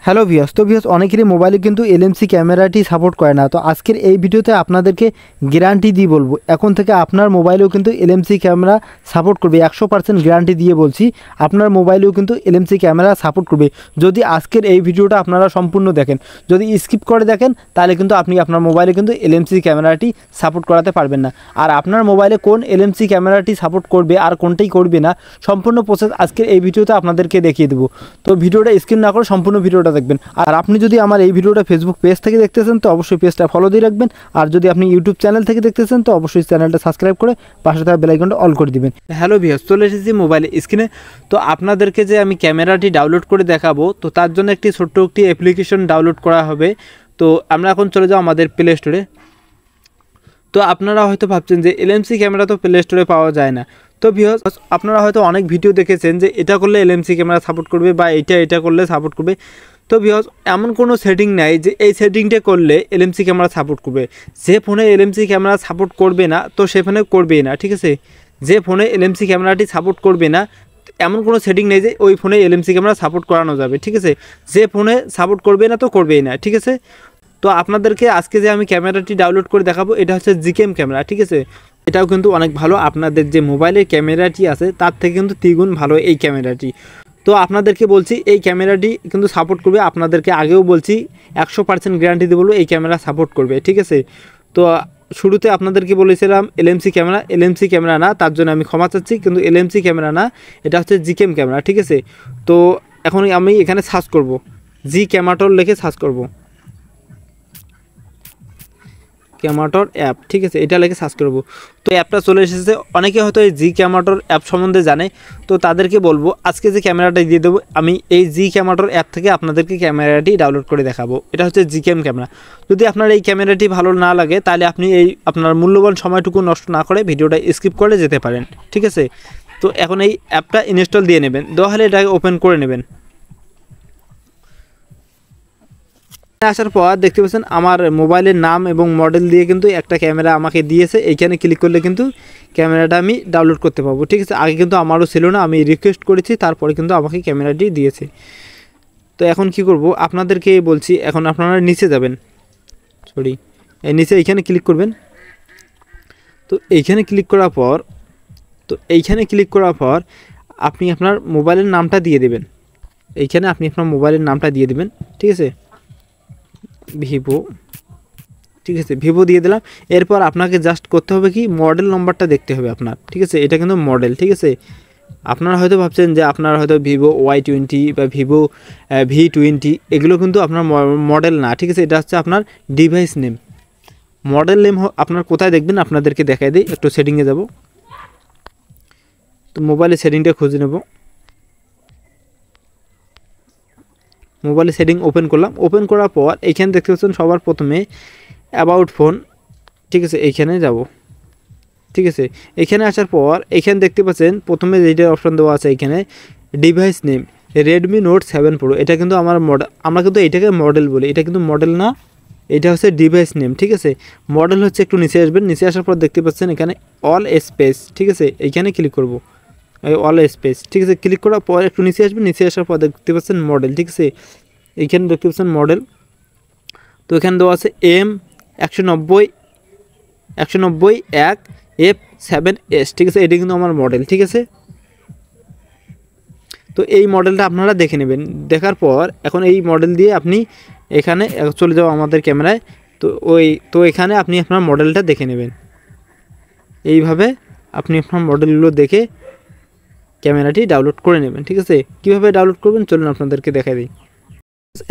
Hello viewers, তো viewers অনেকেরই মোবাইলে কিন্তু এলএমসি ক্যামেরাটি সাপোর্ট করে না। তো আজকের এই ভিডিওতে আপনাদেরকে গ্যারান্টি দিয়ে বলবো, এখন থেকে আপনার মোবাইলেও কিন্তু এলএমসি ক্যামেরা সাপোর্ট করবে। 100% গ্যারান্টি দিয়ে বলছি, আপনার মোবাইলেও কিন্তু এলএমসি ক্যামেরা সাপোর্ট করবে যদি আজকের এই ভিডিওটা আপনারা সম্পূর্ণ দেখেন। যদি স্কিপ করে দেখেন তাহলে কিন্তু আপনি আপনার মোবাইলে কিন্তু এলএমসি ক্যামেরাটি সাপোর্ট করাতে পারবেন না। আর আপনার মোবাইলে কোন এলএমসি ক্যামেরাটি সাপোর্ট করবে আর কোনটাই করবে না, সম্পূর্ণ প্রসেস আজকের এই ভিডিওতে আপনাদেরকে দেখিয়ে দেবো। তো ভিডিওটা স্কিপ না করে সম্পূর্ণ ভিডিওটা দেখবেন। আর আপনি যদি আমার এই ভিডিওটা ফেসবুক পেজ থেকে দেখতেছেন তো অবশ্যই পেজটা ফলো দিয়ে রাখবেন। আর যদি আপনি ইউটিউব চ্যানেল থেকে দেখতেছেন তো অবশ্যই চ্যানেলটা সাবস্ক্রাইব করে পাশে থাকা বেল আইকনটা অল করে দিবেন। হ্যালো ভিউয়ার্স, চলে এসেছি মোবাইলে স্ক্রিনে। তো আপনাদেরকে যে আমি ক্যামেরাটি ডাউনলোড করে দেখাবো, তো তার জন্য একটি ছোট্ট একটি অ্যাপ্লিকেশন ডাউনলোড করা হবে। তো আমরা এখন চলে যাও আমাদের প্লে স্টোরে। তো আপনারা হয়তো ভাবছেন যে এলএমসি ক্যামেরা তো প্লে স্টোরে পাওয়া যায় না। তো ভিউয়ার্স, আপনারা হয়তো অনেক ভিডিও দেখেছেন যে এটা করলে এলএমসি ক্যামেরা সাপোর্ট করবে বা এটা করলে সাপোর্ট করবে। তো ভিউয়ার্স, এমন কোনো সেটিং নাই যে এই সেটিংটা করলে এলএমসি ক্যামেরা সাপোর্ট করবে। যে ফোনে এলএমসি ক্যামেরা সাপোর্ট করবে না তো সে ফোনে করবেই না, ঠিক আছে। যে ফোনে এলএমসি ক্যামেরাটি সাপোর্ট করবে না এমন কোনো সেটিং নেই যে ওই ফোনে এলএমসি ক্যামেরা সাপোর্ট করানো যাবে, ঠিক আছে। যে ফোনে সাপোর্ট করবে না তো করবেই না, ঠিক আছে। তো আপনাদেরকে আজকে যে আমি ক্যামেরাটি ডাউনলোড করে দেখাবো এটা হচ্ছে জিকেম ক্যামেরা, ঠিক আছে। এটাও কিন্তু অনেক ভালো, আপনাদের যে মোবাইলের ক্যামেরাটি আছে তার থেকে কিন্তু দ্বিগুণ ভালো এই ক্যামেরাটি। তো আপনাদেরকে বলছি এই ক্যামেরাটি কিন্তু সাপোর্ট করবে। আপনাদেরকে আগেও বলছি 100% গ্যারান্টি দিয়ে বলবো এই ক্যামেরা সাপোর্ট করবে, ঠিক আছে। তো শুরুতে আপনাদেরকে বলেছিলাম এলএমসি ক্যামেরা না, তার জন্য আমি ক্ষমা চাচ্ছি, কিন্তু এলএমসি ক্যামেরা না, এটা হচ্ছে জিকেম ক্যামেরা, ঠিক আছে। তো এখন আমি এখানে সার্চ করব, জি ক্যামাটর লিখে সার্চ করব, ক্যামাটর অ্যাপ, ঠিক আছে, এটা লিখে সার্চ করব। তো অ্যাপটা চলে এসেছে। অনেকে হয়তো এই জি ক্যামাটর অ্যাপ সম্বন্ধে জানে, তো তাদেরকে বলবো আজকে যে ক্যামেরাটা দিয়ে দেবো আমি এই জি ক্যামাটর অ্যাপ থেকে আপনাদেরকে ক্যামেরাটি ডাউনলোড করে দেখাবো। এটা হচ্ছে জিকেম ক্যামেরা। যদি আপনার এই ক্যামেরাটি ভালো না লাগে তাহলে আপনি এই আপনার মূল্যবান সময়টুকু নষ্ট না করে ভিডিওটা স্কিপ করে যেতে পারেন, ঠিক আছে। তো এখন এই অ্যাপটা ইনস্টল দিয়ে নেবেন, দেওয়া হলে এটাকে ওপেন করে নেবেন। আসার পর দেখতে পাচ্ছেন আমার মোবাইলের নাম এবং মডেল দিয়ে কিন্তু একটা ক্যামেরা আমাকে দিয়েছে। এইখানে ক্লিক করলে কিন্তু ক্যামেরাটা আমি ডাউনলোড করতে পারবো, ঠিক আছে। আগে কিন্তু আমারও ছিল না, আমি রিকোয়েস্ট করেছি, তারপরে কিন্তু আমাকে ক্যামেরাটি দিয়েছে। তো এখন কি করব আপনাদেরকে বলছি, এখন আপনারা নিচে যাবেন, এই নিচে এইখানে ক্লিক করবেন। তো এইখানে ক্লিক করার পর আপনি আপনার মোবাইলের নামটা দিয়ে দেবেন। এইখানে আপনি আপনার মোবাইলের নামটা দিয়ে দেবেন, ঠিক আছে, ভিভো, ঠিক আছে, ভিভো দিয়ে দিলাম। এরপর আপনাকে জাস্ট করতে হবে কি, মডেল নম্বরটা দেখতে হবে আপনার, ঠিক আছে। এটা কিন্তু মডেল, ঠিক আছে। আপনারা হয়তো ভাবছেন যে আপনার হয়তো ভিভো Y20 বা ভিভো V20 এগুলো কিন্তু আপনার মডেল না, ঠিক আছে। এটা হচ্ছে আপনার ডিভাইস নেম। মডেল নেম আপনার কোথায় দেখবেন আপনাদেরকে দেখাই দিই। একটু সেটিংয়ে যাব, তো মোবাইলের সেটিংটা খুঁজে নেব। মোবাইলের সেটিং ওপেন করলাম। ওপেন করার পর এইখানে দেখতে পাচ্ছেন সবার প্রথমে অ্যাবাউট ফোন, ঠিক আছে, এইখানে যাব, ঠিক আছে। এখানে আসার পর এখানে দেখতে পাচ্ছেন প্রথমে যেটা অপশান দেওয়া আছে এখানে device name Redmi note 7 pro. এটা কিন্তু আমার মডেল, আমরা কিন্তু এটাকে মডেল বলি, এটা কিন্তু মডেল না, এটা হচ্ছে ডিভাইস নেম, ঠিক আছে। মডেল হচ্ছে, একটু নিচে আসবেন। নিচে আসার পর দেখতে পাচ্ছেন এখানে অল স্পেস, ঠিক আছে, এইখানে ক্লিক করব, এই অল স্পেস, ঠিক আছে। ক্লিক করার পর একটু নিচে আসবেন। নিচে আসার পর দেখতে পাচ্ছেন মডেল, ঠিক আছে, এইখানে দেখতে পাচ্ছেন মডেল। তো এখানে দেওয়া আছে M190-1F7S, ঠিক আছে। এটা কিন্তু আমার মডেল, ঠিক আছে। তো এই মডেলটা আপনারা দেখে নেবেন। দেখার পর এখন এই মডেল দিয়ে আপনি এখানে চলে যাও আমাদের ক্যামেরায়। তো এখানে আপনি আপনার মডেলটা দেখে নেবেন। এইভাবে আপনি আপনার মডেলগুলো দেখে ক্যামেরাটি ডাউনলোড করে নেবেন, ঠিক আছে। কীভাবে ডাউনলোড করবেন চলুন আপনাদেরকে দেখাই দিই।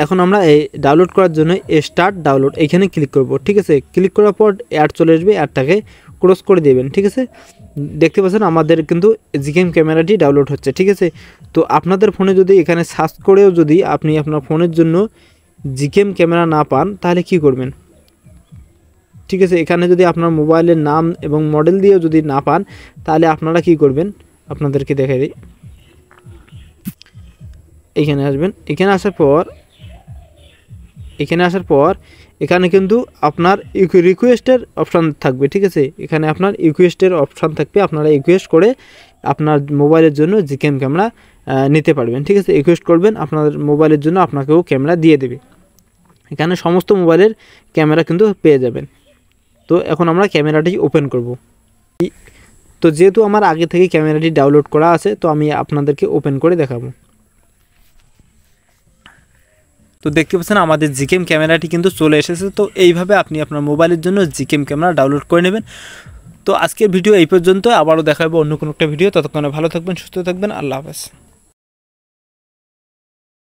এখন আমরা এই ডাউনলোড করার জন্য স্টার্ট ডাউনলোড এইখানে ক্লিক করব, ঠিক আছে। ক্লিক করার পর অ্যাড চলে আসবে, অ্যাডটাকে ক্লোজ করে দেবেন, ঠিক আছে। দেখতে পাচ্ছেন আমাদের কিন্তু জিকেম ক্যামেরাটি ডাউনলোড হচ্ছে, ঠিক আছে। তো আপনাদের ফোনে যদি এখানে সার্চ করেও যদি আপনি আপনার ফোনের জন্য জিকেম ক্যামেরা না পান তাহলে কি করবেন, ঠিক আছে। এখানে যদি আপনার মোবাইলের নাম এবং মডেল দিয়েও যদি না পান তাহলে আপনারা কি করবেন আপনাদেরকে দেখাই দিই। এখানে আসবেন। এখানে আসার পর এখানে কিন্তু আপনার রিকোয়েস্টের অপশান থাকবে, ঠিক আছে। এখানে আপনার রিকোয়েস্টের অপশান থাকবে, আপনারা রিকোয়েস্ট করে আপনার মোবাইলের জন্য জিকেম ক্যামেরা নিতে পারবেন। ঠিক আছে, রিকোয়েস্ট করবেন, আপনার মোবাইলের জন্য আপনাকেও ক্যামেরা দিয়ে দেবে। এখানে সমস্ত মোবাইলের ক্যামেরা কিন্তু পেয়ে যাবেন। তো এখন আমরা ক্যামেরাটি ওপেন করব। তো যেহেতু আমার আগে থেকে ক্যামেরাটি ডাউনলোড করা আছে, তো আমি আপনাদেরকে ওপেন করে দেখাবো। তো দেখতে পাচ্ছেন আমাদের জিকেম ক্যামেরাটি কিন্তু চলে এসেছে। তো এইভাবে আপনি আপনার মোবাইলের জন্য জিকেম ক্যামেরা ডাউনলোড করে নেবেন। তো আজকের ভিডিও এই পর্যন্ত, আবারও দেখা হবে অন্য কোনো একটা ভিডিও। ততক্ষণে ভালো থাকবেন, সুস্থ থাকবেন, আল্লাহ হাফেজ।